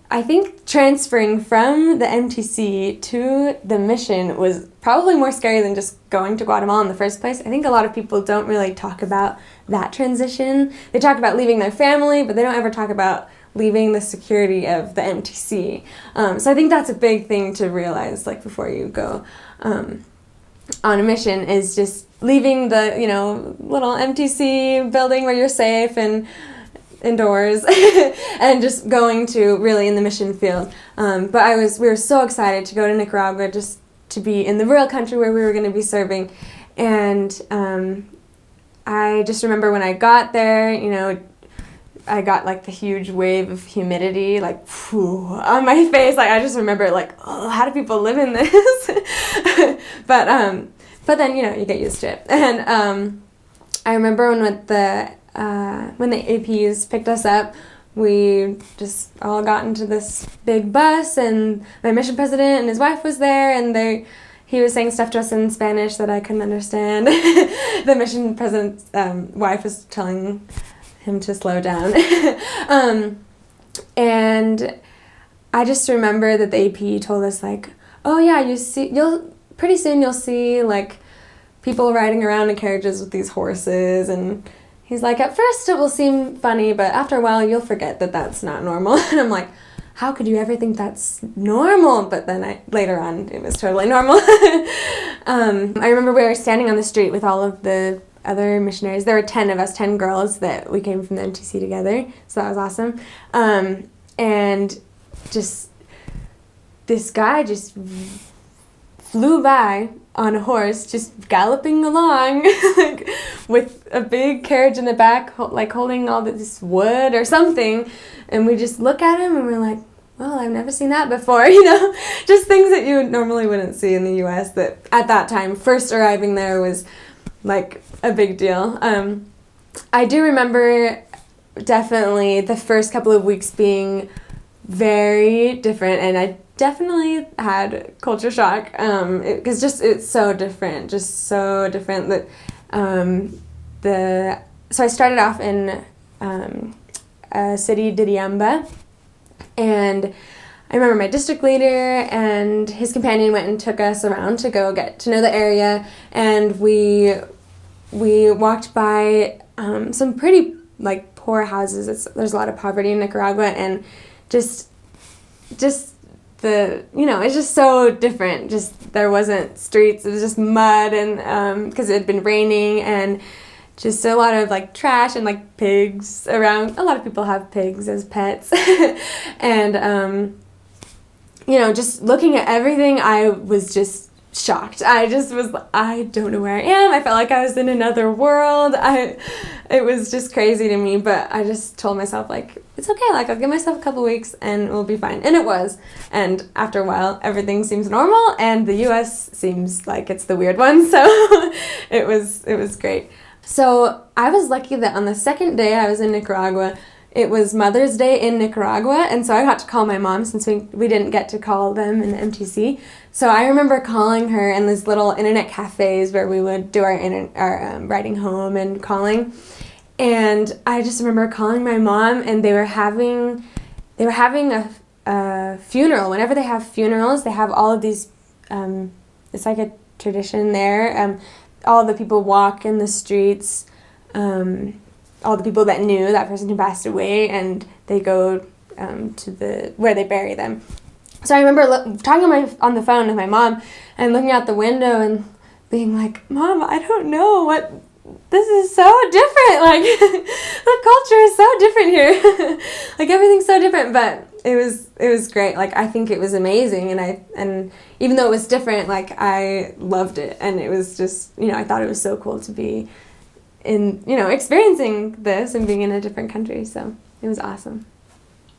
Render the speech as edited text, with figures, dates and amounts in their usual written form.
I think transferring from the MTC to the mission was probably more scary than just going to Guatemala in the first place. I think a lot of people don't really talk about that transition. They talk about leaving their family, but they don't ever talk about leaving the security of the MTC. So I think that's a big thing to realize, like, before you go on a mission, is just leaving the, little MTC building where you're safe and indoors and just going to really in the mission field. But we were so excited to go to Nicaragua, just to be in the real country where we were going to be serving. And I just remember when I got there, I got like the huge wave of humidity, like, on my face. Like, I just remember, like, oh, how do people live in this? But then, you get used to it. And I remember when the APs picked us up, we just all got into this big bus, and my mission president and his wife was there, and he was saying stuff to us in Spanish that I couldn't understand. The mission president's wife was telling him to slow down. And I just remember that the AP told us, like, oh yeah, pretty soon you'll see, like, people riding around in carriages with these horses, and he's like, at first it will seem funny, but after a while you'll forget that that's not normal. And I'm like, how could you ever think that's normal? But then later on it was totally normal. I remember we were standing on the street with all of the other missionaries. There were 10 of us, 10 girls that we came from the MTC together, so that was awesome. And just this guy just flew by on a horse, just galloping along, like, with a big carriage in the back, like holding all this wood or something. And we just look at him and we're like, well, I've never seen that before, just things that you normally wouldn't see in the U.S. that at that time, first arriving there, was like a big deal. I do remember definitely the first couple of weeks being very different, and I definitely had culture shock, because it's so different that so I started off in a city, Diriamba, and I remember my district leader and his companion went and took us around to go get to know the area, and we walked by some pretty, like, poor houses. There's a lot of poverty in Nicaragua, and just it's just so different. Just, there wasn't streets, it was just mud, and because it had been raining, and just a lot of, like, trash and, like, pigs around. A lot of people have pigs as pets. And just looking at everything, I was just shocked. I don't know where I am. I felt like I was in another world. It was just crazy to me, but I just told myself, like, it's okay, like, I'll give myself a couple weeks and we'll be fine. And it was. And after a while, everything seems normal, and the U.S. seems like it's the weird one, so it was great. So I was lucky that on the second day I was in Nicaragua, it was Mother's Day in Nicaragua, and so I got to call my mom since we didn't get to call them in the MTC. So I remember calling her in these little internet cafes where we would do our riding home and calling. And I just remember calling my mom, and they were having a funeral. Whenever they have funerals, they have all of these, it's like a tradition there. All the people walk in the streets, all the people that knew that person who passed away, and they go to where they bury them. So I remember talking on the phone with my mom and looking out the window and being like, Mom, I don't know this is so different. Like, the culture is so different here. Like, everything's so different, but it was great. Like, I think it was amazing, and even though it was different, like, I loved it, and it was just, I thought it was so cool to be in, experiencing this and being in a different country, so it was awesome.